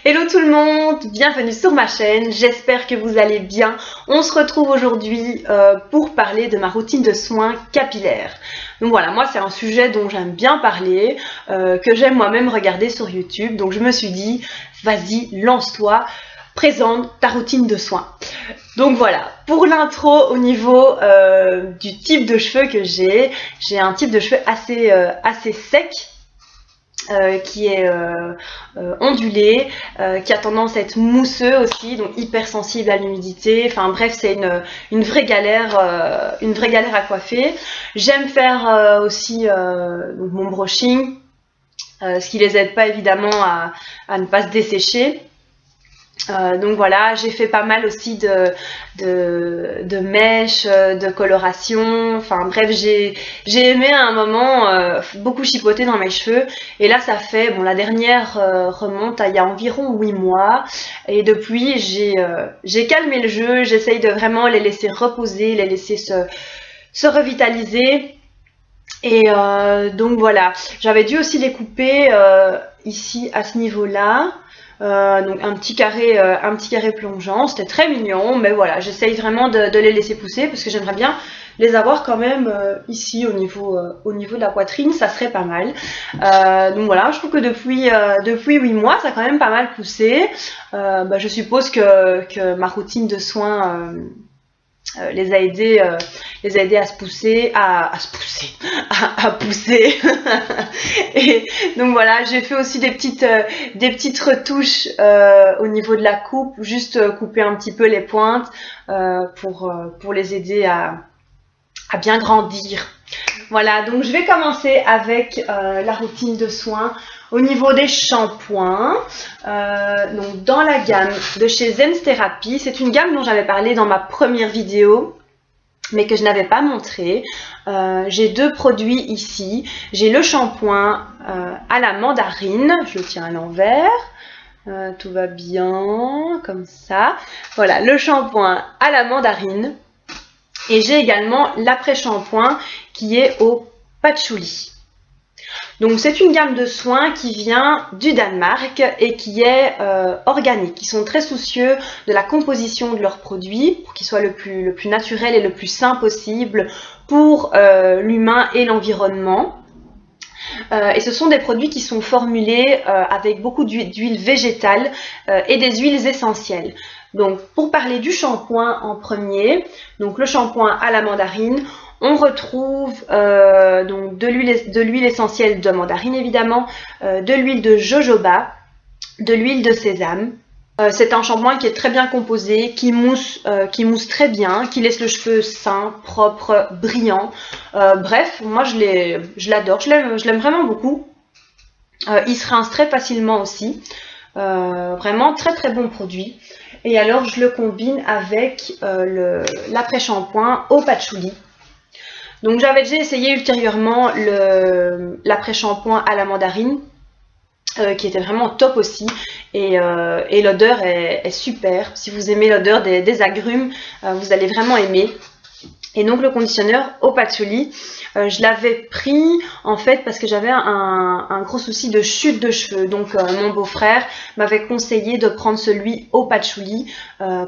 Hello tout le monde, bienvenue sur ma chaîne, j'espère que vous allez bien. On se retrouve aujourd'hui pour parler de ma routine de soins capillaires. Donc voilà, moi c'est un sujet dont j'aime bien parler, que j'aime moi-même regarder sur YouTube. Donc je me suis dit, vas-y, lance-toi, présente ta routine de soins. Donc voilà, pour l'intro au niveau du type de cheveux que j'ai un type de cheveux assez sec. Qui est ondulé, qui a tendance à être mousseux aussi, donc hyper sensible à l'humidité. Enfin bref, c'est une vraie galère à coiffer. J'aime faire aussi donc mon brushing, ce qui les aide pas évidemment à ne pas se dessécher. Donc voilà, j'ai fait pas mal aussi de mèches, de coloration, enfin bref, j'ai aimé à un moment beaucoup chipoter dans mes cheveux. Et là ça fait, bon la dernière remonte à il y a environ 8 mois. Et depuis j'ai calmé le jeu, j'essaye de vraiment les laisser reposer, les laisser se revitaliser. Et donc voilà, j'avais dû aussi les couper ici à ce niveau-là. Donc un petit carré plongeant, c'était très mignon, mais voilà, j'essaye vraiment de les laisser pousser parce que j'aimerais bien les avoir quand même ici au niveau de la poitrine, ça serait pas mal. Donc voilà, je trouve que depuis 8 mois, ça a quand même pas mal poussé. Je suppose que ma routine de soins les a aidés à se pousser, à pousser. Et donc voilà, j'ai fait aussi des petites retouches au niveau de la coupe, juste couper un petit peu les pointes pour les aider à bien grandir. Voilà, donc je vais commencer avec la routine de soins. Au niveau des shampoings, donc dans la gamme de chez Zen's Therapy, c'est une gamme dont j'avais parlé dans ma première vidéo, mais que je n'avais pas montré. J'ai deux produits ici. J'ai le shampoing à la mandarine, je le tiens à l'envers. Tout va bien, comme ça. Voilà, le shampoing à la mandarine. Et j'ai également l'après-shampoing qui est au patchouli. Donc c'est une gamme de soins qui vient du Danemark et qui est organique. Ils sont très soucieux de la composition de leurs produits pour qu'ils soient le plus naturel et le plus sain possible pour l'humain et l'environnement. Et ce sont des produits qui sont formulés avec beaucoup d'huile végétale et des huiles essentielles. Donc pour parler du shampoing en premier, donc le shampoing à la mandarine, on retrouve donc de l'huile essentielle de mandarine évidemment, de l'huile de jojoba, de l'huile de sésame. C'est un shampoing qui est très bien composé, qui mousse très bien, qui laisse le cheveu sain, propre, brillant. Bref, moi je l'adore, je l'aime vraiment beaucoup. Il se rince très facilement aussi. Vraiment très très bon produit. Et alors je le combine avec l'après-shampoing au patchouli. Donc j'avais déjà essayé ultérieurement l'après-shampoing à la mandarine, qui était vraiment top aussi, et l'odeur est super. Si vous aimez l'odeur des agrumes, vous allez vraiment aimer. Et donc le conditionneur au patchouli, je l'avais pris en fait parce que j'avais un gros souci de chute de cheveux. Donc mon beau-frère m'avait conseillé de prendre celui au patchouli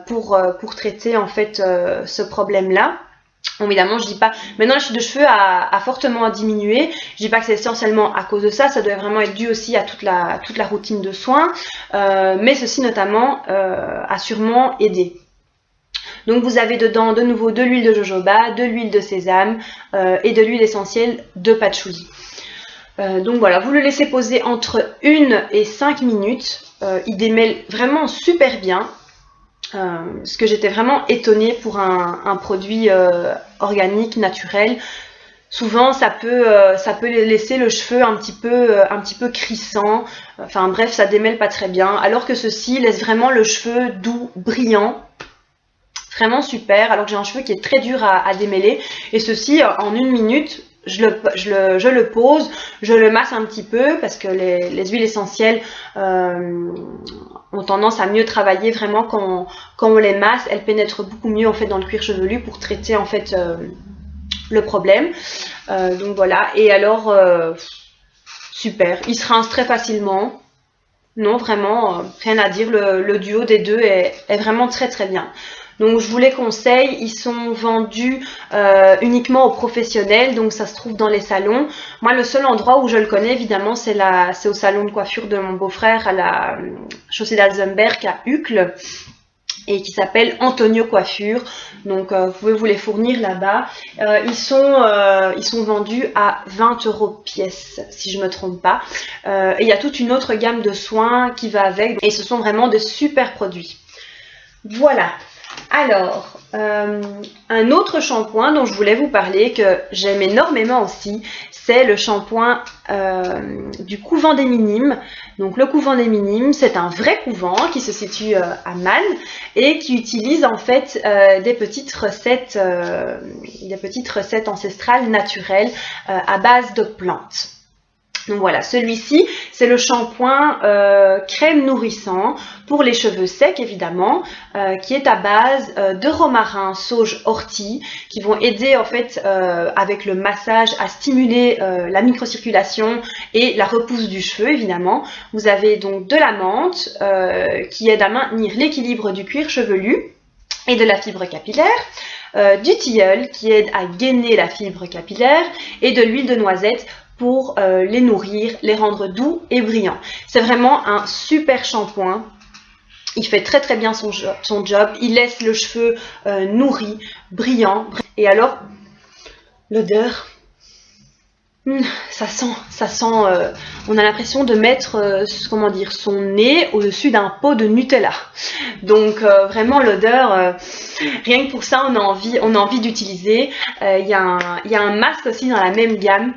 pour traiter en fait ce problème-là. Évidemment, je dis pas, maintenant la chute de cheveux a fortement diminué. Je dis pas que c'est essentiellement à cause de ça, ça doit vraiment être dû aussi à toute la routine de soins, mais ceci notamment a sûrement aidé. Donc vous avez dedans de nouveau de l'huile de jojoba, de l'huile de sésame et de l'huile essentielle de patchouli. Donc voilà, vous le laissez poser entre 1 et 5 minutes. Il démêle vraiment super bien. Ce que j'étais vraiment étonnée pour un produit organique, naturel. Souvent ça peut laisser le cheveu un petit peu crissant, enfin bref, ça démêle pas très bien, alors que ceci laisse vraiment le cheveu doux, brillant, vraiment super, alors que j'ai un cheveu qui est très dur à démêler. Et ceci, en 1 minute, je le pose, je le masse un petit peu parce que les huiles essentielles ont tendance à mieux travailler vraiment quand on les masse. Elles pénètrent beaucoup mieux en fait dans le cuir chevelu pour traiter en fait le problème. Donc voilà, et alors super, il se rince très facilement. Non, vraiment, rien à dire. Le duo des deux est vraiment très très bien. Donc je vous les conseille, ils sont vendus uniquement aux professionnels, donc ça se trouve dans les salons. Moi, le seul endroit où je le connais, évidemment, c'est au salon de coiffure de mon beau-frère à la chaussée d'Alzenberg à Uccle, et qui s'appelle Antonio Coiffure. Donc vous pouvez vous les fournir là-bas. Ils sont vendus à 20 € pièce, si je ne me trompe pas. Et il y a toute une autre gamme de soins qui va avec, et ce sont vraiment de super produits. Voilà. Alors, un autre shampoing dont je voulais vous parler, que j'aime énormément aussi, c'est le shampoing du couvent des Minimes. Donc le couvent des Minimes, c'est un vrai couvent qui se situe à Mannes et qui utilise en fait des petites recettes ancestrales naturelles à base de plantes. Donc voilà, celui-ci, c'est le shampoing crème nourrissant pour les cheveux secs évidemment, qui est à base de romarin, sauge, ortie, qui vont aider en fait avec le massage à stimuler la microcirculation et la repousse du cheveu évidemment. Vous avez donc de la menthe qui aide à maintenir l'équilibre du cuir chevelu et de la fibre capillaire, du tilleul qui aide à gainer la fibre capillaire et de l'huile de noisette pour les nourrir, les rendre doux et brillants. C'est vraiment un super shampoing. Il fait très très bien son job. Il laisse le cheveu nourri, brillant. Et alors, l'odeur, ça sent. On a l'impression de mettre, comment dire, son nez au-dessus d'un pot de Nutella. Donc vraiment l'odeur, rien que pour ça, on a envie d'utiliser. Il y a un masque aussi dans la même gamme.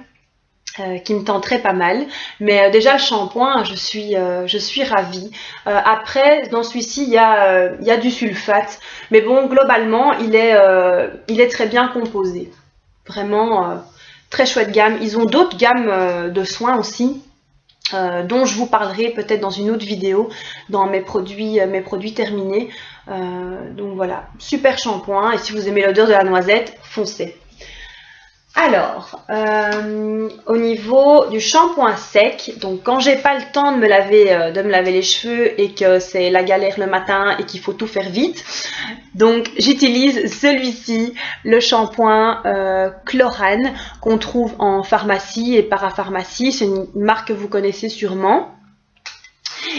Qui me tenterait pas mal, mais déjà le shampoing, je suis ravie. Après, dans celui-ci, il y a du sulfate, mais bon, globalement, il est très bien composé. Vraiment, très chouette gamme. Ils ont d'autres gammes de soins aussi, dont je vous parlerai peut-être dans une autre vidéo, dans mes produits terminés. Donc voilà, super shampoing, et si vous aimez l'odeur de la noisette, foncez. Alors, au niveau du shampoing sec, donc quand j'ai pas le temps de me laver les cheveux et que c'est la galère le matin et qu'il faut tout faire vite, donc j'utilise celui-ci, le shampoing Chlorane qu'on trouve en pharmacie et parapharmacie. C'est une marque que vous connaissez sûrement.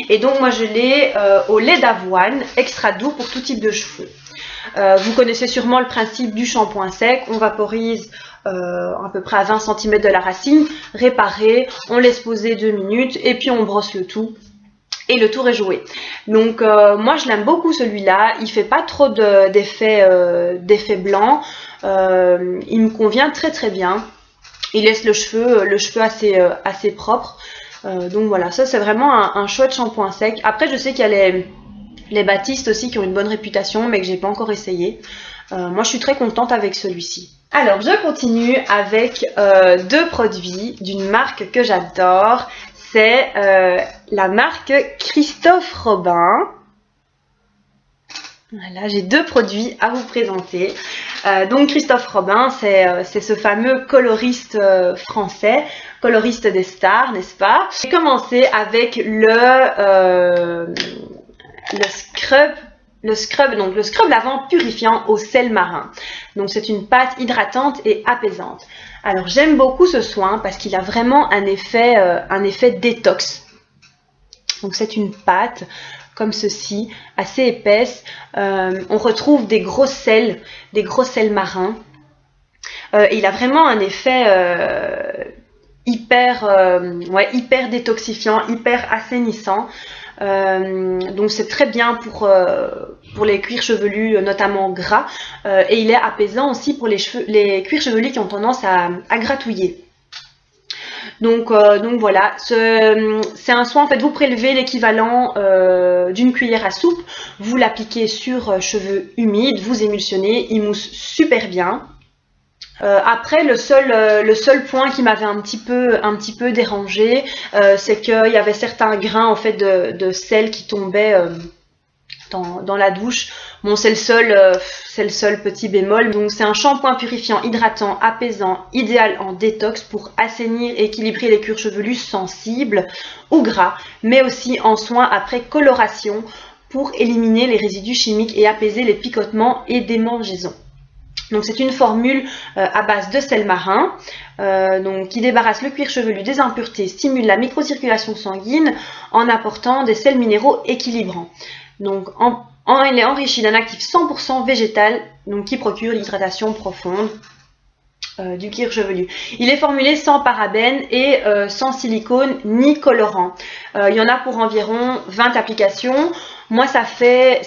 Et donc moi je l'ai au lait d'avoine, extra doux pour tout type de cheveux. Vous connaissez sûrement le principe du shampoing sec. On vaporise à peu près à 20 cm de la racine, réparé, on laisse poser 2 minutes et puis on brosse le tout et le tour est joué. Donc moi je l'aime beaucoup celui-là, il fait pas trop d'effets blancs, il me convient très très bien, il laisse le cheveu assez propre. Donc voilà, ça c'est vraiment un chouette shampoing sec. Après je sais qu'il y a les Baptiste aussi qui ont une bonne réputation mais que j'ai pas encore essayé. Moi je suis très contente avec celui-ci. Alors je continue avec deux produits d'une marque que j'adore. C'est la marque Christophe Robin. Voilà, j'ai deux produits à vous présenter. Donc Christophe Robin, c'est ce fameux coloriste français, coloriste des stars, n'est-ce pas? J'ai commencé avec le scrub lavant purifiant au sel marin. Donc c'est une pâte hydratante et apaisante. Alors j'aime beaucoup ce soin parce qu'il a vraiment un effet détox. Donc c'est une pâte comme ceci, assez épaisse. On retrouve des gros sels marins. Et il a vraiment un effet hyper détoxifiant, hyper assainissant. Donc c'est très bien pour les cuirs chevelus, notamment gras, et il est apaisant aussi pour les cuirs chevelus qui ont tendance à gratouiller. Donc voilà, c'est un soin, en fait vous prélevez l'équivalent d'une cuillère à soupe, vous l'appliquez sur cheveux humides, vous émulsionnez, il mousse super bien. Après le seul point qui m'avait un petit peu dérangé, c'est qu'il y avait certains grains en fait de sel qui tombaient dans la douche. Bon, c'est le seul petit bémol. Donc c'est un shampoing purifiant, hydratant, apaisant, idéal en détox pour assainir et équilibrer les cuirs chevelus sensibles ou gras, mais aussi en soins après coloration pour éliminer les résidus chimiques et apaiser les picotements et démangeaisons. Donc c'est une formule à base de sel marin donc, qui débarrasse le cuir chevelu des impuretés, stimule la microcirculation sanguine en apportant des sels minéraux équilibrants. Donc il est enrichi d'un actif 100% végétal donc, qui procure l'hydratation profonde du cuir chevelu. Il est formulé sans parabènes et sans silicone ni colorant. Il y en a pour environ 20 applications. Moi, ça fait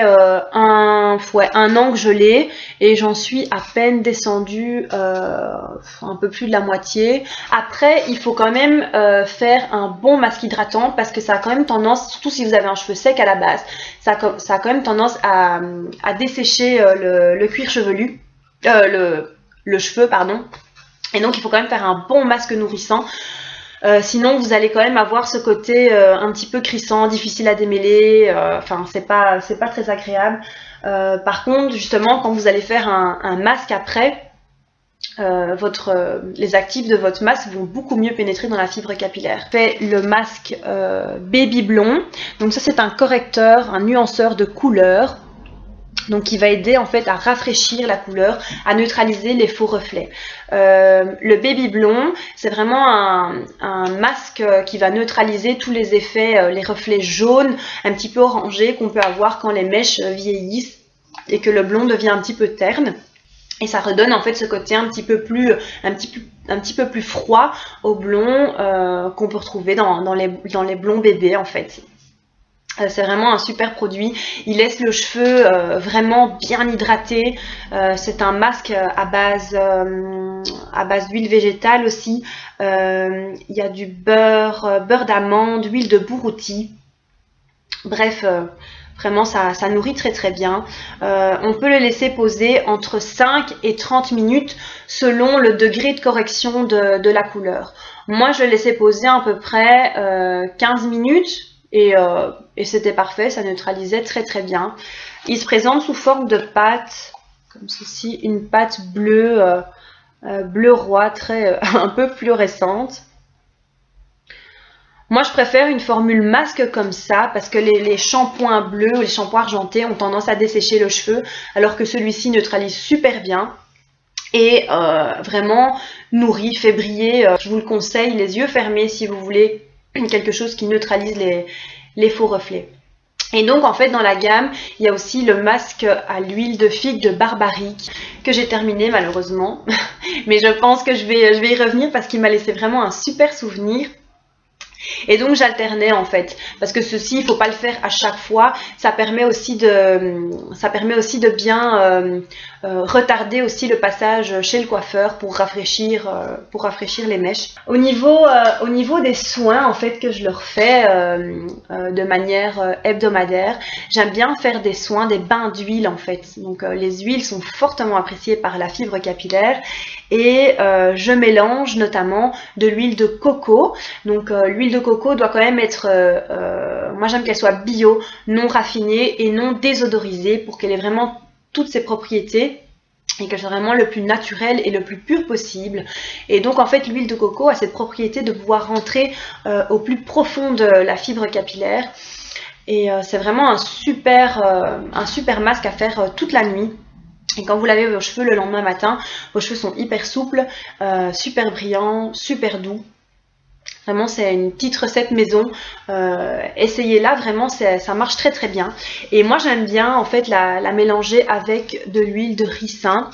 un an que je l'ai et j'en suis à peine descendue un peu plus de la moitié. Après, il faut quand même faire un bon masque hydratant parce que ça a quand même tendance, surtout si vous avez un cheveu sec à la base, ça a quand même tendance à dessécher le cuir chevelu, le cheveu, pardon. Et donc, il faut quand même faire un bon masque nourrissant. Sinon, vous allez quand même avoir ce côté un petit peu crissant, difficile à démêler. Enfin, c'est pas très agréable. Par contre, justement, quand vous allez faire un masque après, les actifs de votre masque vont beaucoup mieux pénétrer dans la fibre capillaire. Je fais le masque Baby Blond. Donc ça, c'est un correcteur, un nuanceur de couleur. Donc qui va aider en fait à rafraîchir la couleur, à neutraliser les faux reflets. Le Baby Blond, c'est vraiment un masque qui va neutraliser tous les effets, les reflets jaunes, un petit peu orangés qu'on peut avoir quand les mèches vieillissent et que le blond devient un petit peu terne. Et ça redonne en fait ce côté un petit peu plus froid au blond qu'on peut retrouver dans les blonds bébés en fait. C'est vraiment un super produit, il laisse le cheveu vraiment bien hydraté, c'est un masque à base d'huile végétale aussi, il y a du beurre d'amande, huile de bourrouti, bref, vraiment ça nourrit très très bien. On peut le laisser poser entre 5 et 30 minutes selon le degré de correction de la couleur. Moi je le laissais poser à peu près 15 minutes. Et c'était parfait, ça neutralisait très très bien. Il se présente sous forme de pâte, comme ceci, une pâte bleue, bleu roi, un peu fluorescente. Moi je préfère une formule masque comme ça parce que les shampoings bleus ou les shampoings argentés ont tendance à dessécher le cheveu alors que celui-ci neutralise super bien. Et vraiment nourrit, fait briller, je vous le conseille, les yeux fermés si vous voulez quelque chose qui neutralise les faux reflets. Et donc en fait dans la gamme il y a aussi le masque à l'huile de figue de Barbaric que j'ai terminé malheureusement mais je pense que je vais y revenir parce qu'il m'a laissé vraiment un super souvenir. Et donc j'alternais en fait parce que ceci il ne faut pas le faire à chaque fois, ça permet aussi de bien retarder aussi le passage chez le coiffeur pour rafraîchir les mèches. Au niveau des soins en fait que je leur fais de manière hebdomadaire, j'aime bien faire des soins, des bains d'huile en fait. Donc les huiles sont fortement appréciées par la fibre capillaire et je mélange notamment de l'huile de coco. Donc l'huile de coco doit quand même être, moi j'aime qu'elle soit bio, non raffinée et non désodorisée pour qu'elle ait vraiment toutes ses propriétés et qu'elle soit vraiment le plus naturel et le plus pur possible. Et donc en fait l'huile de coco a cette propriété de pouvoir rentrer au plus profond de la fibre capillaire et c'est vraiment un super masque à faire toute la nuit. Et quand vous lavez vos cheveux le lendemain matin, vos cheveux sont hyper souples, super brillants, super doux. Vraiment, c'est une petite recette maison. Essayez-la, vraiment, ça marche très très bien. Et moi, j'aime bien en fait la mélanger avec de l'huile de ricin.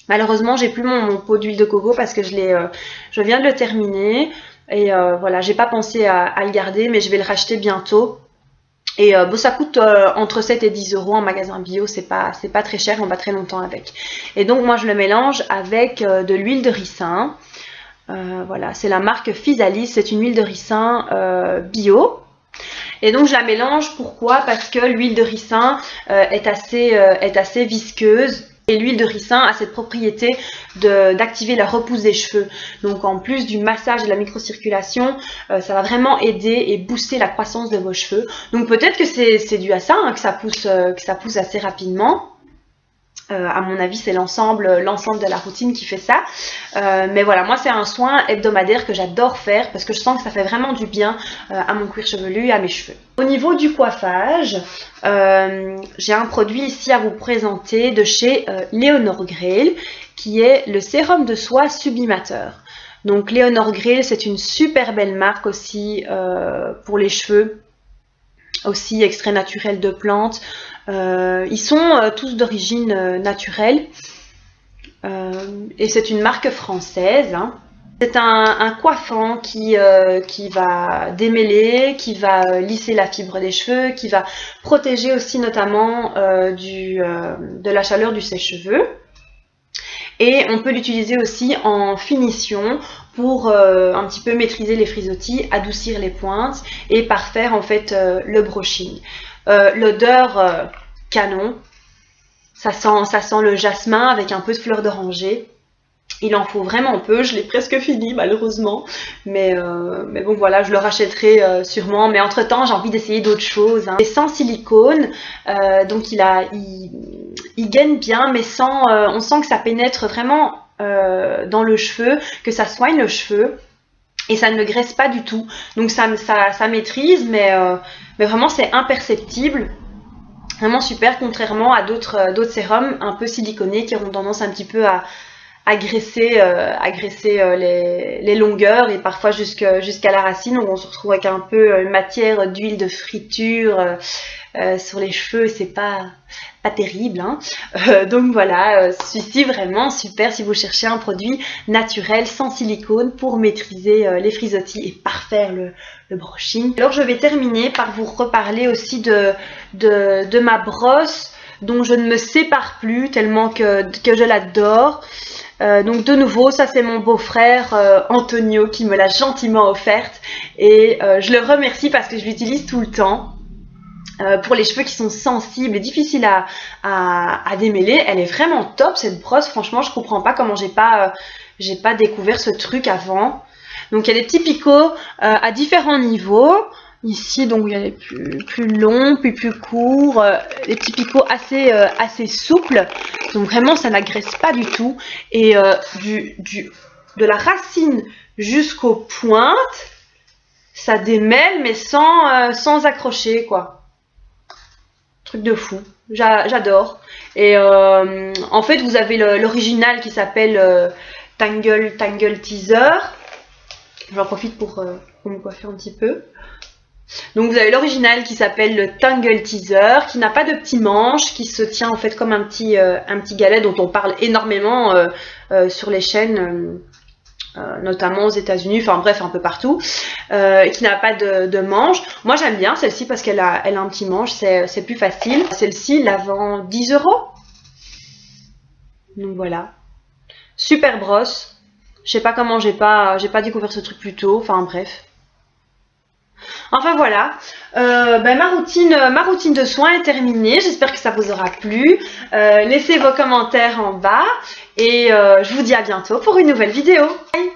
Malheureusement, j'ai plus mon pot d'huile de coco parce que je viens de le terminer. Et voilà, j'ai pas pensé à le garder, mais je vais le racheter bientôt. Et bon, ça coûte entre 7 et 10 euros en magasin bio, c'est pas très cher, on va très longtemps avec. Et donc moi je le mélange avec de l'huile de ricin. Voilà, c'est la marque Physalis, c'est une huile de ricin bio. Et donc je la mélange, pourquoi? Parce que l'huile de ricin est assez visqueuse. Et l'huile de ricin a cette propriété d'activer la repousse des cheveux. Donc en plus du massage et de la microcirculation, ça va vraiment aider et booster la croissance de vos cheveux. Donc peut-être que c'est dû à ça, hein, que ça pousse assez rapidement. À mon avis, c'est l'ensemble de la routine qui fait ça. Mais voilà, moi c'est un soin hebdomadaire que j'adore faire parce que je sens que ça fait vraiment du bien à mon cuir chevelu et à mes cheveux. Au niveau du coiffage, j'ai un produit ici à vous présenter de chez Leonor Grail qui est le sérum de soie sublimateur. Donc Leonor Grail, c'est une super belle marque aussi pour les cheveux, aussi extrait naturel de plantes. Ils sont tous d'origine naturelle et c'est une marque française, hein. C'est un coiffant qui va démêler, qui va lisser la fibre des cheveux, qui va protéger aussi notamment de la chaleur du sèche-cheveux. Et on peut l'utiliser aussi en finition pour un petit peu maîtriser les frisottis, adoucir les pointes et parfaire en fait le brushing. L'odeur canon, ça sent le jasmin avec un peu de fleur d'oranger. Il en faut vraiment peu, je l'ai presque fini malheureusement, mais bon voilà, je le rachèterai sûrement, mais entre temps j'ai envie d'essayer d'autres choses, hein. Et sans silicone, donc il gaine bien, mais on sent que ça pénètre vraiment dans le cheveu, que ça soigne le cheveu, et ça ne le graisse pas du tout, donc ça maîtrise, mais vraiment c'est imperceptible. Vraiment super, contrairement à d'autres sérums un peu siliconés qui auront tendance un petit peu à graisser les longueurs et parfois jusqu'à la racine, où on se retrouve avec un peu une matière d'huile de friture sur les cheveux et c'est pas terrible, hein. Donc voilà, celui-ci vraiment super si vous cherchez un produit naturel sans silicone pour maîtriser les frisottis et parfaire le brushing. Alors je vais terminer par vous reparler aussi de ma brosse dont je ne me sépare plus tellement que je l'adore. Donc de nouveau, ça c'est mon beau-frère Antonio qui me l'a gentiment offerte et je le remercie parce que je l'utilise tout le temps. Pour les cheveux qui sont sensibles et difficiles à démêler, elle est vraiment top cette brosse. Franchement, je comprends pas comment j'ai pas découvert ce truc avant. Donc il y a des petits picots à différents niveaux. Ici, donc il y a les plus longs, puis plus courts, les petits picots assez souples. Donc vraiment, ça n'agresse pas du tout. Et de la racine jusqu'aux pointes, ça démêle, mais sans accrocher, quoi. Truc de fou. J'adore. Et en fait, vous avez l'original qui s'appelle Tangle Teaser. J'en profite pour me coiffer un petit peu. Donc vous avez l'original qui s'appelle le Tangle Teaser, qui n'a pas de petits manches, qui se tient en fait comme un petit galet dont on parle énormément sur les chaînes, notamment aux États-Unis, enfin bref un peu partout, qui n'a pas de manches. Moi j'aime bien celle-ci parce qu'elle a un petit manche, c'est plus facile. Celle-ci la vend 10 €. Donc voilà, super brosse. Je sais pas comment j'ai pas découvert ce truc plus tôt, enfin bref. Enfin voilà, ma routine de soins est terminée, j'espère que ça vous aura plu. Laissez vos commentaires en bas et je vous dis à bientôt pour une nouvelle vidéo. Bye.